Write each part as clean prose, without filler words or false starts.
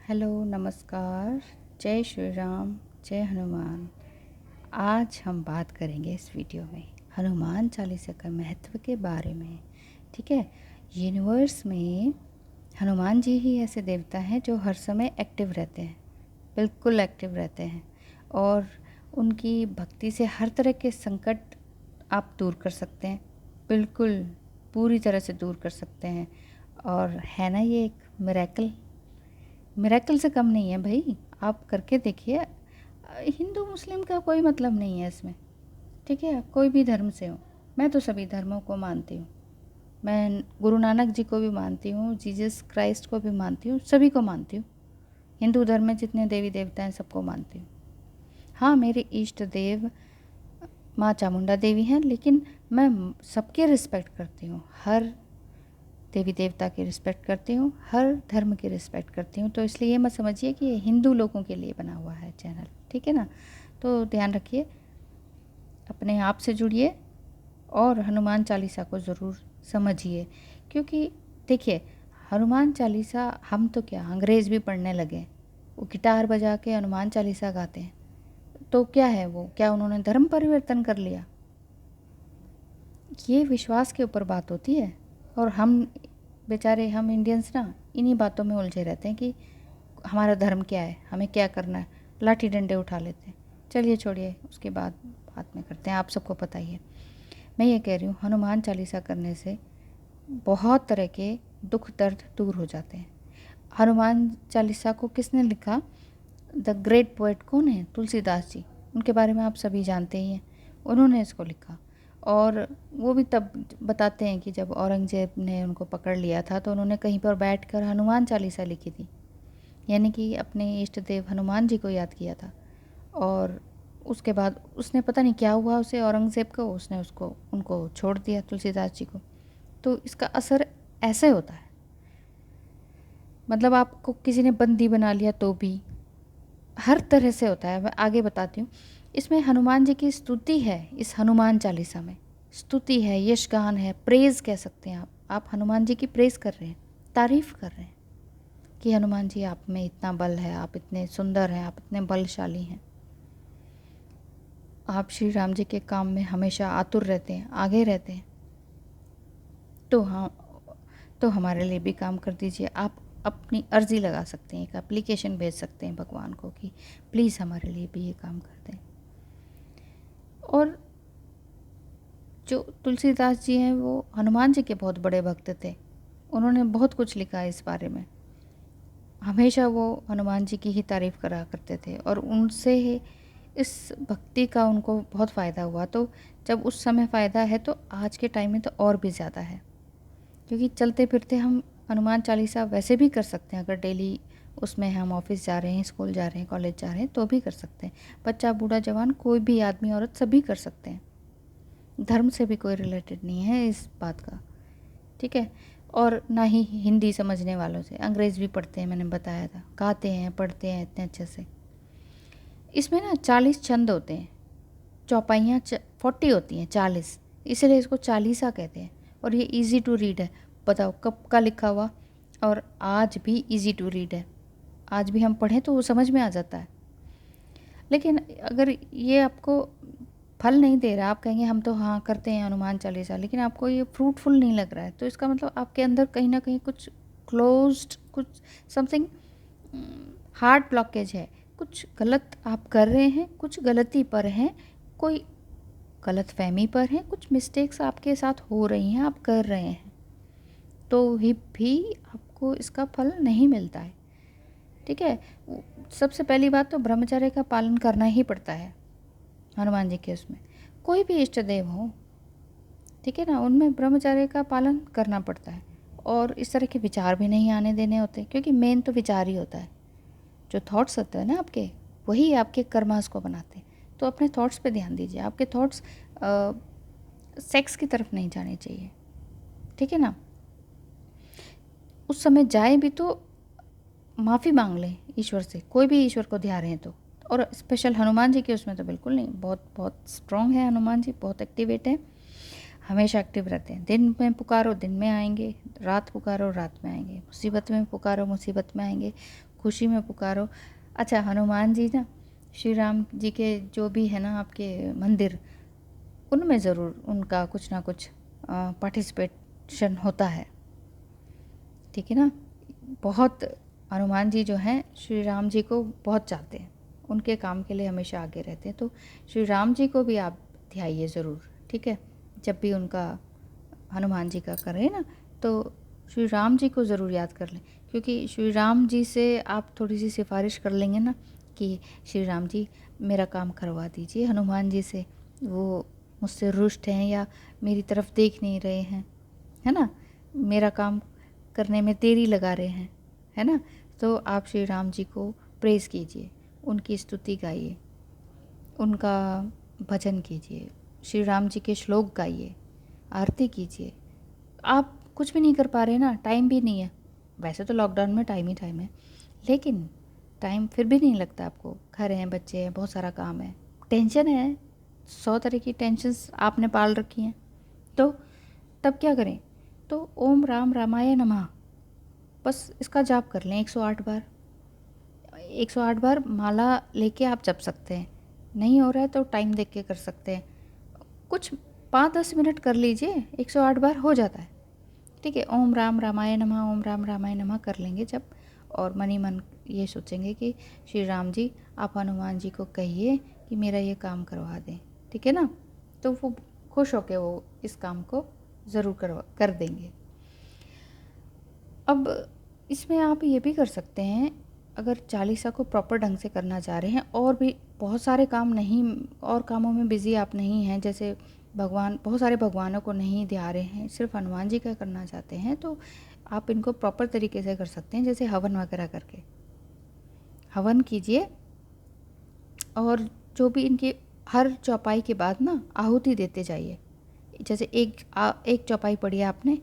Hello, नमस्कार, जय श्री राम, जय हनुमान। आज हम बात करेंगे इस वीडियो में हनुमान चालीसा का महत्व के बारे में। ठीक है। यूनिवर्स में हनुमान जी ही ऐसे देवता हैं जो हर समय एक्टिव रहते हैं, बिल्कुल एक्टिव रहते हैं, और उनकी भक्ति से हर तरह के संकट आप दूर कर सकते हैं, बिल्कुल पूरी तरह से दूर कर सकते हैं। और है ना, ये एक मिरेकल, मिरेकल से कम नहीं है भाई। आप करके देखिए। हिंदू मुस्लिम का कोई मतलब नहीं है इसमें। ठीक है, कोई भी धर्म से हो, मैं तो सभी धर्मों को मानती हूँ। मैं गुरु नानक जी को भी मानती हूँ, जीसस क्राइस्ट को भी मानती हूँ, सभी को मानती हूँ। हिंदू धर्म में जितने देवी देवता हैं सबको मानती हूँ। हाँ, मेरे इष्ट देव माँ चामुंडा देवी हैं, लेकिन मैं सबके रिस्पेक्ट करती हूँ, हर देवी देवता की रिस्पेक्ट करती हूँ, हर धर्म की रिस्पेक्ट करती हूँ। तो इसलिए ये मत समझिए कि ये हिंदू लोगों के लिए बना हुआ है चैनल। ठीक है ना। तो ध्यान रखिए, अपने आप से जुड़िए और हनुमान चालीसा को ज़रूर समझिए। क्योंकि देखिए, हनुमान चालीसा हम तो क्या अंग्रेज़ भी पढ़ने लगे, वो गिटार बजा के हनुमान चालीसा गाते हैं। तो क्या है वो, क्या उन्होंने धर्म परिवर्तन कर लिया? ये विश्वास के ऊपर बात होती है। और हम बेचारे, हम इंडियंस ना इन्हीं बातों में उलझे रहते हैं कि हमारा धर्म क्या है, हमें क्या करना है, लाठी डंडे उठा लेते हैं। चलिए छोड़िए, उसके बाद में करते हैं, आप सबको पता ही है। मैं ये कह रही हूँ, हनुमान चालीसा करने से बहुत तरह के दुख दर्द दूर हो जाते हैं। हनुमान चालीसा को किसने लिखा? द ग्रेट पोएट कौन है? तुलसीदास जी। उनके बारे में आप सभी जानते ही हैं। उन्होंने इसको लिखा, और वो भी तब बताते हैं कि जब औरंगज़ेब ने उनको पकड़ लिया था तो उन्होंने कहीं पर बैठकर हनुमान चालीसा लिखी थी, यानी कि अपने इष्ट देव हनुमान जी को याद किया था। और उसके बाद उसने पता नहीं क्या हुआ उसे, औरंगज़ेब को, उसने उनको छोड़ दिया, तुलसीदास जी को। तो इसका असर ऐसे होता है, मतलब आपको किसी ने बंदी बना लिया तो भी हर तरह से होता है। मैं आगे बताती हूँ। इसमें हनुमान जी की स्तुति है, इस हनुमान चालीसा में स्तुति है, यशगान है, प्रेज़ कह सकते हैं आप हनुमान जी की प्रेज़ कर रहे हैं, तारीफ़ कर रहे हैं कि हनुमान जी, आप में इतना बल है, आप इतने सुंदर हैं, आप इतने बलशाली हैं, आप श्री राम जी के काम में हमेशा आतुर रहते हैं, आगे रहते हैं। तो हाँ, तो हमारे लिए भी काम कर दीजिए। आप अपनी अर्ज़ी लगा सकते हैं, एक एप्लीकेशन भेज सकते हैं भगवान को कि प्लीज़ हमारे लिए भी ये काम कर दें। और जो तुलसीदास जी हैं वो हनुमान जी के बहुत बड़े भक्त थे। उन्होंने बहुत कुछ लिखा है इस बारे में। हमेशा वो हनुमान जी की ही तारीफ़ करा करते थे, और उनसे ही इस भक्ति का उनको बहुत फ़ायदा हुआ। तो जब उस समय फ़ायदा है तो आज के टाइम में तो और भी ज़्यादा है। क्योंकि चलते फिरते हम हनुमान चालीसा वैसे भी कर सकते हैं, अगर डेली उसमें हम ऑफिस जा रहे हैं, स्कूल जा रहे हैं, कॉलेज जा रहे हैं तो भी कर सकते हैं। बच्चा, बूढ़ा, जवान, कोई भी आदमी औरत सभी कर सकते हैं। धर्म से भी कोई रिलेटेड नहीं है इस बात का। ठीक है। और ना ही हिंदी समझने वालों से, अंग्रेज़ भी पढ़ते हैं, मैंने बताया था, गाते हैं, पढ़ते हैं इतने अच्छे से। इसमें ना 40 छंद होते हैं, चौपाइयाँ 40 होती हैं, 40, इसलिए इसको चालीसा कहते हैं। और ये इजी टू रीड है। बताओ कब का लिखा हुआ, और आज भी इजी टू रीड है। आज भी हम पढ़ें तो वो समझ में आ जाता है। लेकिन अगर ये आपको फल नहीं दे रहा, आप कहेंगे हम तो हाँ करते हैं हनुमान चालीसा, लेकिन आपको ये फ्रूटफुल नहीं लग रहा है, तो इसका मतलब आपके अंदर कहीं ना कहीं कुछ क्लोज्ड, कुछ समथिंग हार्ट ब्लॉकेज है। कुछ गलत आप कर रहे हैं, कुछ गलती पर हैं, कोई गलत फहमी पर हैं, कुछ मिस्टेक्स आपके साथ हो रही हैं, आप कर रहे हैं, तो ही भी आपको इसका फल नहीं मिलता है। ठीक है। सबसे पहली बात तो ब्रह्मचर्य का पालन करना ही पड़ता है हनुमान जी के उसमें। कोई भी इष्ट देव हो, ठीक है ना, उनमें ब्रह्मचर्य का पालन करना पड़ता है। और इस तरह के विचार भी नहीं आने देने होते, क्योंकि मेन तो विचार ही होता है। जो थॉट्स होते हैं ना आपके, वही आपके कर्मास को बनाते हैं। तो अपने थॉट्स पे ध्यान दीजिए। आपके थॉट्स सेक्स की तरफ नहीं जाने चाहिए। ठीक है ना। उस समय जाए भी तो माफ़ी मांग लें ईश्वर से, कोई भी ईश्वर को ध्यान रहे तो। और स्पेशल हनुमान जी के उसमें तो बिल्कुल नहीं, बहुत बहुत स्ट्रॉन्ग है हनुमान जी, बहुत एक्टिवेट है, हमेशा एक्टिव रहते हैं। दिन में पुकारो दिन में आएंगे, रात पुकारो रात में आएंगे, मुसीबत में पुकारो मुसीबत में आएंगे, खुशी में पुकारो। अच्छा, हनुमान जी ना, श्री राम जी के जो भी है ना आपके मंदिर, उनमें ज़रूर उनका कुछ ना कुछ पार्टिसिपेशन होता है, ठीक है ना। बहुत हनुमान जी जो हैं श्री राम जी को बहुत चाहते हैं, उनके काम के लिए हमेशा आगे रहते हैं। तो श्री राम जी को भी आप ध्याइए ज़रूर, ठीक है। जब भी उनका हनुमान जी का करें ना, तो श्री राम जी को ज़रूर याद कर लें, क्योंकि श्री राम जी से आप थोड़ी सी सिफारिश कर लेंगे ना कि श्री राम जी मेरा काम करवा दीजिए हनुमान जी से, वो मुझसे रुष्ट हैं या मेरी तरफ देख नहीं रहे हैं, है ना, मेरा काम करने में देरी लगा रहे हैं, है ना। तो आप श्री राम जी को प्रेज़ कीजिए, उनकी स्तुति गाइए, उनका भजन कीजिए, श्री राम जी के श्लोक गाइए, आरती कीजिए। आप कुछ भी नहीं कर पा रहे ना, टाइम भी नहीं है, वैसे तो लॉकडाउन में टाइम ही टाइम है, लेकिन टाइम फिर भी नहीं लगता आपको, घर हैं, बच्चे हैं, बहुत सारा काम है, टेंशन है, 100 तरह की टेंशन्स आपने पाल रखी हैं। तो तब क्या करें, तो ओम राम रामाय नमः, बस इसका जाप कर लें 108 बार। 108 बार माला लेके आप जप सकते हैं, नहीं हो रहा है तो टाइम देख के कर सकते हैं, कुछ 5-10 मिनट कर लीजिए, 108 बार हो जाता है, ठीक है। ओम राम रामाय नमः, ओम राम रामाय नमः कर लेंगे जब, और मन ही मन ये सोचेंगे कि श्री राम जी आप हनुमान जी को कहिए कि मेरा ये काम करवा दें, ठीक है ना। तो वो खुश होकर वो इस काम को ज़रूर कर देंगे। अब इसमें आप ये भी कर सकते हैं, अगर चालीसा को प्रॉपर ढंग से करना चाह रहे हैं और भी बहुत सारे काम नहीं, और कामों में बिज़ी आप नहीं हैं, जैसे भगवान, बहुत सारे भगवानों को नहीं ध्या रहे हैं, सिर्फ हनुमान जी का करना चाहते हैं, तो आप इनको प्रॉपर तरीके से कर सकते हैं, जैसे हवन वगैरह करके हवन कीजिए। और जो भी इनकी हर चौपाई के बाद ना आहुति देते जाइए, जैसे एक चौपाई पढ़ी आपने,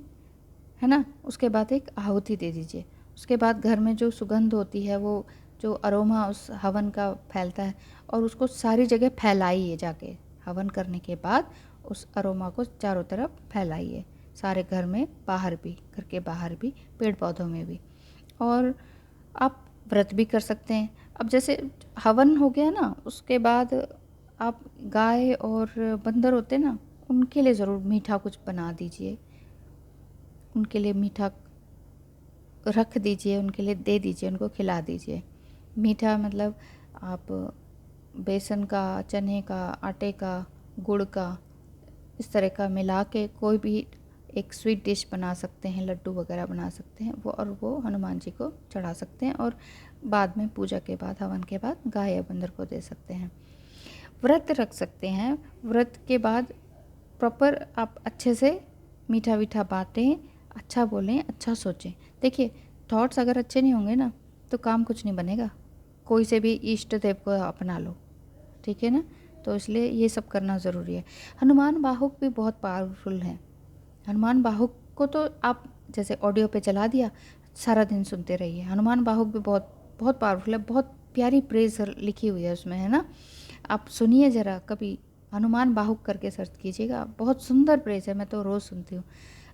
है ना, उसके बाद एक आहुति दे दीजिए। उसके बाद घर में जो सुगंध होती है, वो जो अरोमा उस हवन का फैलता है, और उसको सारी जगह फैलाइए, जाके हवन करने के बाद उस अरोमा को चारों तरफ फैलाइए, सारे घर में, बाहर भी, घर के बाहर भी, पेड़ पौधों में भी। और आप व्रत भी कर सकते हैं। अब जैसे हवन हो गया ना, उसके बाद आप गाय और बंदर होते ना, उनके लिए ज़रूर मीठा कुछ बना दीजिए, उनके लिए मीठा रख दीजिए, उनके लिए दे दीजिए, उनको खिला दीजिए। मीठा मतलब आप बेसन का, चने का, आटे का, गुड़ का, इस तरह का मिला के कोई भी एक स्वीट डिश बना सकते हैं, लड्डू वगैरह बना सकते हैं वो, और वो हनुमान जी को चढ़ा सकते हैं, और बाद में पूजा के बाद, हवन के बाद गाय या बंदर को दे सकते हैं। व्रत रख सकते हैं, व्रत के बाद प्रॉपर आप अच्छे से मीठा वीठा बातें, अच्छा बोलें, अच्छा सोचें। देखिए, थॉट्स अगर अच्छे नहीं होंगे ना, तो काम कुछ नहीं बनेगा। कोई से भी इष्ट देव को अपना लो, ठीक है ना। तो इसलिए ये सब करना ज़रूरी है। हनुमान बाहुक भी बहुत पावरफुल हैं। हनुमान बाहुक को तो आप जैसे ऑडियो पे चला दिया, सारा दिन सुनते रहिए। हनुमान बाहुक भी बहुत बहुत पावरफुल है, बहुत प्यारी प्रेज लिखी हुई है उसमें, है ना। आप सुनिए ज़रा, कभी हनुमान बाहुक करके सर्च कीजिएगा, बहुत सुंदर प्रेज है, मैं तो रोज़ सुनती हूँ।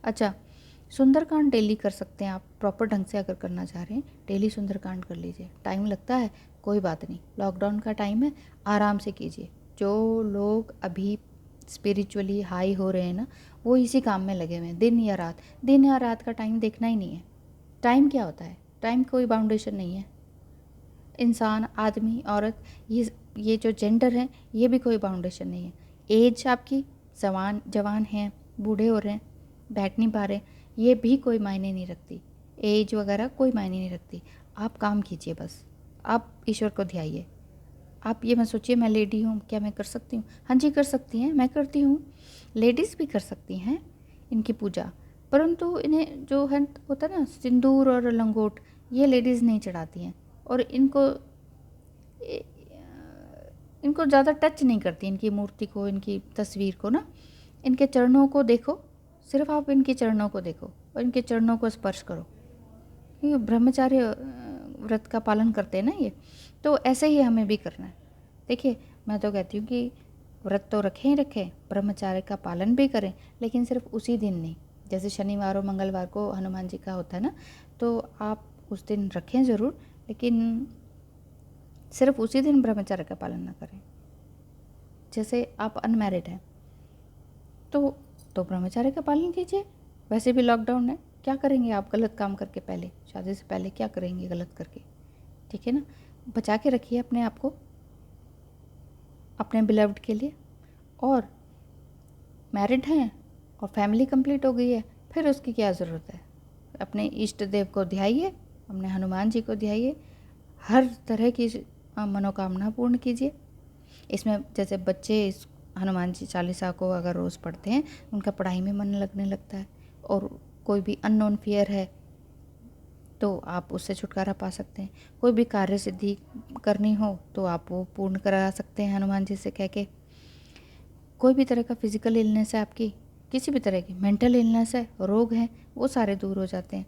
अच्छा, सुंदरकांड डेली कर सकते हैं आप, प्रॉपर ढंग से अगर करना चाह रहे हैं, डेली सुंदरकांड कर लीजिए। टाइम लगता है, कोई बात नहीं, लॉकडाउन का टाइम है, आराम से कीजिए। जो लोग अभी स्पिरिचुअली हाई हो रहे हैं ना, वो इसी काम में लगे हुए हैं, दिन या रात का टाइम देखना ही नहीं है। टाइम क्या होता है, टाइम कोई बाउंडेशन नहीं है। इंसान, आदमी, औरत, ये जो जेंडर है, ये भी कोई बाउंडेशन नहीं है। एज आपकी जवान हैं, बूढ़े हो रहे हैं, बैठ नहीं पा रहे, ये भी कोई मायने नहीं रखती। एज वगैरह कोई मायने नहीं रखती। आप काम कीजिए, बस आप ईश्वर को ध्याइए। आप ये मत सोचिए मैं लेडी हूँ, क्या मैं कर सकती हूँ? हाँ जी, कर सकती हैं, मैं करती हूँ, लेडीज़ भी कर सकती हैं इनकी पूजा। परंतु इन्हें जो है होता है ना, सिंदूर और लंगोट, ये लेडीज़ नहीं चढ़ाती हैं, और इनको ज़्यादा टच नहीं करती, इनकी मूर्ति को, इनकी तस्वीर को ना। इनके चरणों को देखो, सिर्फ आप इनके चरणों को देखो और इनके चरणों को स्पर्श करो। ये ब्रह्मचार्य व्रत का पालन करते हैं ना ये, तो ऐसे ही हमें भी करना है। देखिए, मैं तो कहती हूँ कि व्रत तो रखें ही रखें, ब्रह्मचार्य का पालन भी करें, लेकिन सिर्फ उसी दिन नहीं। जैसे शनिवार और मंगलवार को हनुमान जी का होता है ना, तो आप उस दिन रखें ज़रूर, लेकिन सिर्फ उसी दिन ब्रह्मचर्य का पालन ना करें। जैसे आप अनमैरिड हैं तो ब्रह्मचर्य का पालन कीजिए। वैसे भी लॉकडाउन है, क्या करेंगे आप गलत काम करके? पहले शादी से पहले क्या करेंगे गलत करके? ठीक है ना, बचा के रखिए अपने आप को अपने बिलव्ड के लिए। और मैरिड हैं और फैमिली कंप्लीट हो गई है, फिर उसकी क्या ज़रूरत है? अपने इष्ट देव को ध्याइए, अपने हनुमान जी को ध्याइए, हर तरह की मनोकामना पूर्ण कीजिए। इसमें जैसे बच्चे इस हनुमान जी चालीसा को अगर रोज़ पढ़ते हैं, उनका पढ़ाई में मन लगने लगता है। और कोई भी अननोन फियर है तो आप उससे छुटकारा पा सकते हैं। कोई भी कार्य सिद्धि करनी हो तो आप वो पूर्ण करा सकते हैं हनुमान जी से कह के। कोई भी तरह का फिजिकल इलनेस है आपकी, किसी भी तरह की मेंटल इलनेस है, रोग हैं, वो सारे दूर हो जाते हैं।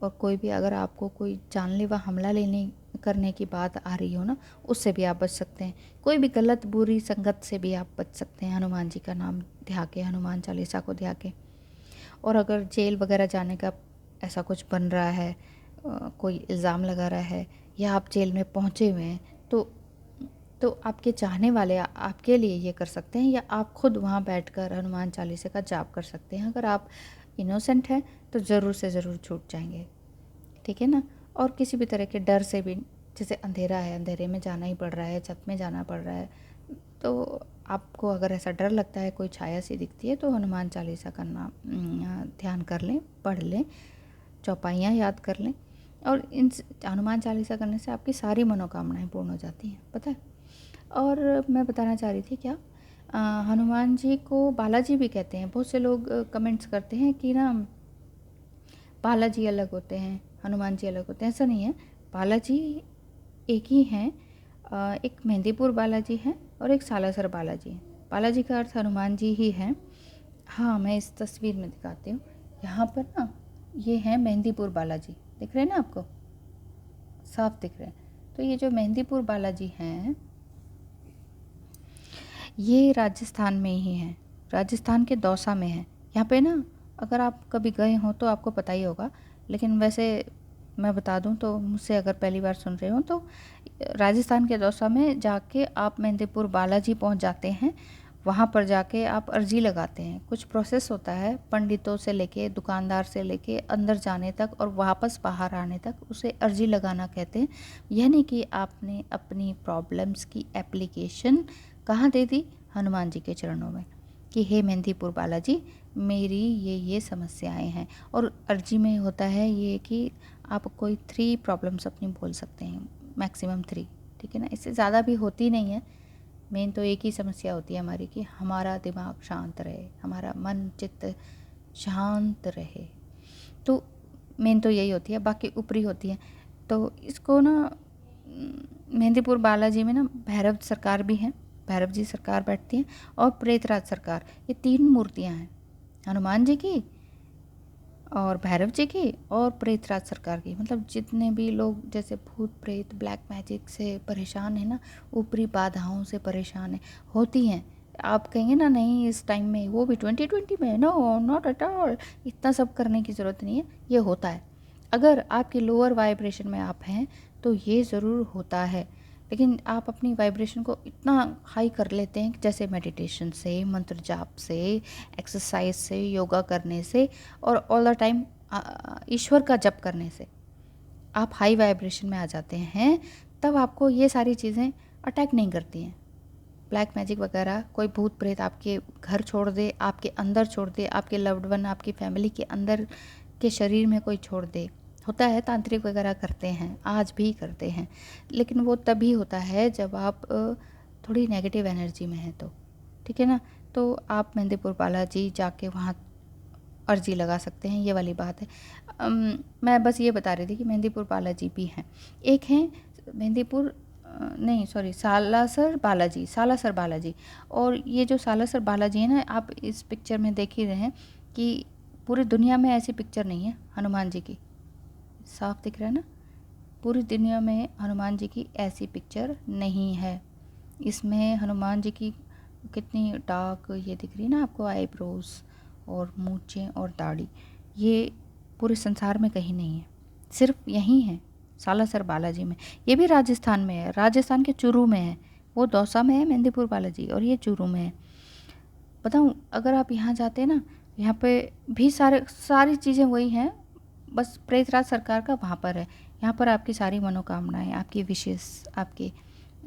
और कोई भी अगर आपको कोई जानलेवा हमला लेने करने की बात आ रही हो ना, उससे भी आप बच सकते हैं। कोई भी गलत बुरी संगत से भी आप बच सकते हैं हनुमान जी का नाम ध्या के, हनुमान चालीसा को ध्या के। और अगर जेल वगैरह जाने का ऐसा कुछ बन रहा है, कोई इल्ज़ाम लगा रहा है या आप जेल में पहुंचे हुए हैं, तो आपके चाहने वाले आपके लिए ये कर सकते हैं, या आप खुद वहाँ बैठकर हनुमान चालीसा का जाप कर सकते हैं। अगर आप इनोसेंट हैं तो ज़रूर से ज़रूर छूट जाएंगे, ठीक है ना। और किसी भी तरह के डर से भी, जैसे अंधेरा है, अंधेरे में जाना ही पड़ रहा है, छत में जाना पड़ रहा है, तो आपको अगर ऐसा डर लगता है, कोई छाया सी दिखती है, तो हनुमान चालीसा का नाम ध्यान कर लें, पढ़ लें, चौपाइयाँ याद कर लें। और इन हनुमान चालीसा करने से आपकी सारी मनोकामनाएं पूर्ण हो जाती हैं, पता है। और मैं बताना चाह रही थी क्या, हनुमान जी को बालाजी भी कहते हैं। बहुत से लोग कमेंट्स करते हैं कि ना बालाजी अलग होते हैं, हनुमान जी अलग होते हैं। ऐसा नहीं है, बालाजी एक ही हैं। एक मेहंदीपुर बालाजी हैं और एक सालासर बालाजी हैं। बालाजी का अर्थ हनुमान जी ही हैं। हाँ, मैं इस तस्वीर में दिखाती हूँ। यहाँ पर ना ये हैं मेहंदीपुर बालाजी, दिख रहे हैं ना आपको, साफ दिख रहे हैं। तो ये जो मेहंदीपुर बालाजी हैं, ये राजस्थान में ही हैं, राजस्थान के दौसा में है। यहाँ पे ना अगर आप कभी गए हों तो आपको पता ही होगा, लेकिन वैसे मैं बता दूं तो मुझसे अगर पहली बार सुन रहे हो तो राजस्थान के दौसा में जाके आप मेहंदीपुर बालाजी पहुंच जाते हैं। वहाँ पर जाके आप अर्जी लगाते हैं। कुछ प्रोसेस होता है, पंडितों से लेके, दुकानदार से लेके अंदर जाने तक और वापस बाहर आने तक, उसे अर्जी लगाना कहते हैं। यानी कि आपने अपनी प्रॉब्लम्स की एप्लीकेशन कहाँ दे दी? हनुमान जी के चरणों में, कि हे मेहंदीपुर बालाजी, मेरी ये समस्याएं हैं। और अर्जी में होता है ये कि आप कोई 3 प्रॉब्लम्स अपनी बोल सकते हैं, मैक्सिमम 3, ठीक है ना। इससे ज़्यादा भी होती नहीं है। मेन तो एक ही समस्या होती है हमारी कि हमारा दिमाग शांत रहे, हमारा मन चित्त शांत रहे। तो मेन तो यही होती है, बाकी ऊपरी होती है। तो इसको ना मेहंदीपुर बालाजी में ना भैरव सरकार भी हैं, भैरव जी सरकार बैठती हैं, और प्रेतराज सरकार। ये 3 मूर्तियां हैं, हनुमान जी की और भैरव जी की और प्रेतराज सरकार की। मतलब जितने भी लोग जैसे भूत प्रेत ब्लैक मैजिक से परेशान है ना, ऊपरी बाधाओं से परेशान है, होती हैं। आप कहेंगे ना नहीं इस टाइम में, वो भी 2020 में, नो नॉट एट ऑल, इतना सब करने की ज़रूरत नहीं है। ये होता है, अगर आपके लोअर वाइब्रेशन में आप हैं तो ये ज़रूर होता है। लेकिन आप अपनी वाइब्रेशन को इतना हाई कर लेते हैं, जैसे मेडिटेशन से, मंत्र जाप से, एक्सरसाइज से, योगा करने से और ऑल द टाइम ईश्वर का जप करने से आप हाई वाइब्रेशन में आ जाते हैं। तब आपको ये सारी चीज़ें अटैक नहीं करती हैं। ब्लैक मैजिक वगैरह, कोई भूत प्रेत आपके घर छोड़ दे, आपके अंदर छोड़ दे, आपके लव्ड वन, आपकी फैमिली के अंदर के शरीर में कोई छोड़ दे, होता है। तांत्रिक वगैरह करते हैं, आज भी करते हैं, लेकिन वो तभी होता है जब आप थोड़ी नेगेटिव एनर्जी में हैं तो, ठीक है ना। तो आप मेहंदीपुर बालाजी जाके वहाँ अर्जी लगा सकते हैं, ये वाली बात है। मैं बस ये बता रही थी कि मेहंदीपुर बालाजी भी हैं। एक हैं मेहंदीपुर नहीं सॉरी सालासर बालाजी, सालासर बालाजी। और ये जो सालासर बालाजी है ना, आप इस पिक्चर में देख ही रहे हैं कि पूरी दुनिया में ऐसी पिक्चर नहीं है हनुमान जी की, साफ दिख रहा है ना। पूरी दुनिया में हनुमान जी की ऐसी पिक्चर नहीं है। इसमें हनुमान जी की कितनी डार्क ये दिख रही है ना आपको, आईब्रोज और मूंछें और दाढ़ी, ये पूरे संसार में कहीं नहीं है, सिर्फ यहीं है सालासर बालाजी में। ये भी राजस्थान में है, राजस्थान के चूरू में है। वो दौसा में है मेहंदीपुर बालाजी, और ये चूरू में है। बताऊँ, अगर आप यहाँ जाते हैं ना, यहाँ पे भी सारी चीज़ें वही हैं, बस प्रेतराज सरकार का वहाँ पर है। यहाँ पर आपकी सारी मनोकामनाएं, आपकी विशेष, आपकी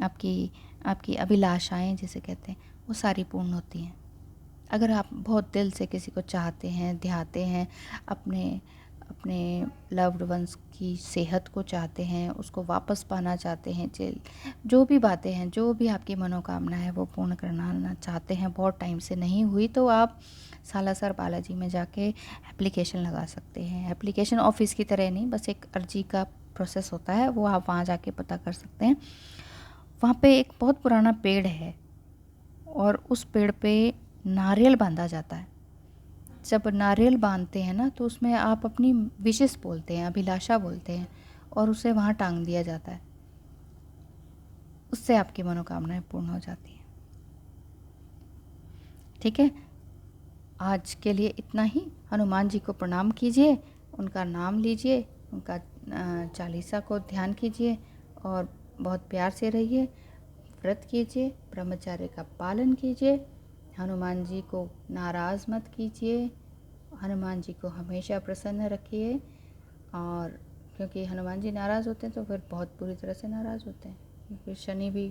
आपकी आपकी अभिलाषाएं जिसे कहते हैं, वो सारी पूर्ण होती हैं। अगर आप बहुत दिल से किसी को चाहते हैं, ध्याते हैं, अपने अपने लव्ड वंस की सेहत को चाहते हैं, उसको वापस पाना चाहते हैं, जो भी बातें हैं, जो भी आपकी मनोकामना है वो पूर्ण करना चाहते हैं, बहुत टाइम से नहीं हुई, तो आप सालासर बालाजी में जाके एप्लीकेशन लगा सकते हैं। एप्लीकेशन ऑफिस की तरह नहीं, बस एक अर्जी का प्रोसेस होता है, वो आप वहाँ जाके पता कर सकते हैं। वहाँ पे एक बहुत पुराना पेड़ है और उस पेड़ पे नारियल बांधा जाता है। जब नारियल बांधते हैं ना, तो उसमें आप अपनी विशेष बोलते हैं, अभिलाषा बोलते हैं, और उसे वहाँ टांग दिया जाता है। उससे आपकी मनोकामनाएं पूर्ण हो जाती हैं। ठीक है, आज के लिए इतना ही। हनुमान जी को प्रणाम कीजिए, उनका नाम लीजिए, उनका चालीसा को ध्यान कीजिए और बहुत प्यार से रहिए। व्रत कीजिए, ब्रह्मचर्य का पालन कीजिए, हनुमान जी को नाराज़ मत कीजिए, हनुमान जी को हमेशा प्रसन्न रखिए। और क्योंकि हनुमान जी नाराज़ होते हैं तो फिर बहुत बुरी तरह से नाराज़ होते हैं। फिर शनि भी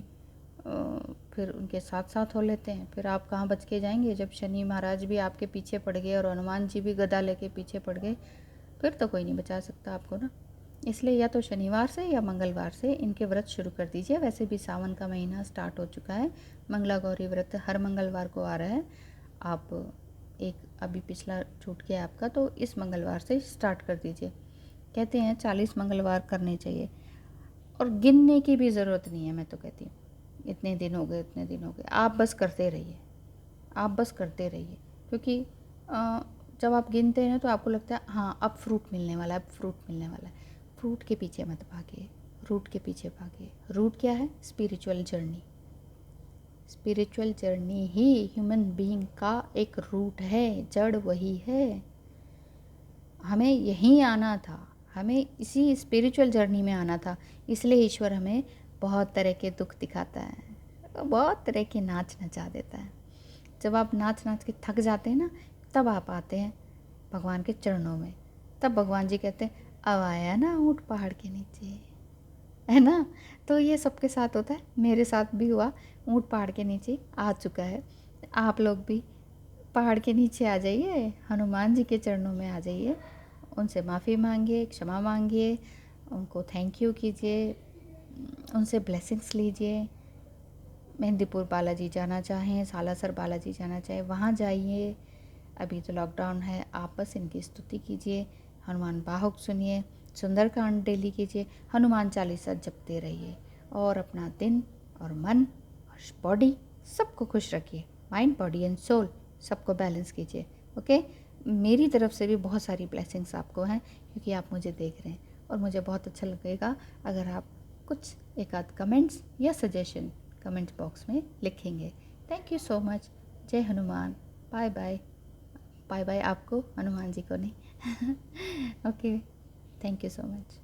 फिर उनके साथ साथ हो लेते हैं। फिर आप कहाँ बच के जाएंगे जब शनि महाराज भी आपके पीछे पड़ गए और हनुमान जी भी गदा लेके पीछे पड़ गए, फिर तो कोई नहीं बचा सकता आपको ना। इसलिए या तो शनिवार से या मंगलवार से इनके व्रत शुरू कर दीजिए। वैसे भी सावन का महीना स्टार्ट हो चुका है, मंगला गौरी व्रत हर मंगलवार को आ रहा है। आप एक अभी पिछला छूट गया आपका, तो इस मंगलवार से स्टार्ट कर दीजिए। कहते हैं 40 मंगलवार करने चाहिए, और गिनने की भी ज़रूरत नहीं है। मैं तो कहती हूँ इतने दिन हो गए, इतने दिन हो गए, आप बस करते रहिए, आप बस करते रहिए। क्योंकि जब आप गिनते हैं तो आपको लगता है हाँ अब फ्रूट मिलने वाला है, अब फ्रूट मिलने वाला है। फ्रूट के पीछे मत भागिए, रूट के पीछे भागिए। रूट क्या है? Spiritual journey. स्पिरिचुअल जर्नी ही ह्यूमन बीइंग का एक रूट है, जड़ वही है। हमें यहीं आना था, हमें इसी स्पिरिचुअल जर्नी में आना था। इसलिए ईश्वर हमें बहुत तरह के दुख दिखाता है, बहुत तरह के नाच नचा देता है। जब आप नाच नाच के थक जाते हैं ना, तब आप आते हैं भगवान के चरणों में। तब भगवान जी कहते हैं अब आया ना ऊँट पहाड़ के नीचे, है ना। तो ये सबके साथ होता है, मेरे साथ भी हुआ, ऊँट पहाड़ के नीचे आ चुका है। आप लोग भी पहाड़ के नीचे आ जाइए, हनुमान जी के चरणों में आ जाइए, उनसे माफ़ी मांगिए, क्षमा मांगिए, उनको थैंक यू कीजिए, उनसे ब्लेसिंग्स लीजिए। मेहंदीपुर बालाजी जाना चाहें, सालासर बालाजी जाना चाहें, वहाँ जाइए। अभी तो लॉकडाउन है, आप बस इनकी स्तुति कीजिए, हनुमान बाहुक सुनिए, सुंदरकांड डेली कीजिए, हनुमान चालीसा जपते रहिए, और अपना दिन और मन और बॉडी सबको खुश रखिए। माइंड, बॉडी एंड सोल सबको बैलेंस कीजिए। ओके, मेरी तरफ से भी बहुत सारी ब्लेसिंग्स आपको हैं, क्योंकि आप मुझे देख रहे हैं, और मुझे बहुत अच्छा लगेगा अगर आप कुछ एक आध कमेंट्स या सजेशन कमेंट बॉक्स में लिखेंगे। Thank you so much. जय Hanuman. Bye bye. Bye bye आपको, हनुमान जी को नहीं। Okay, thank you so much.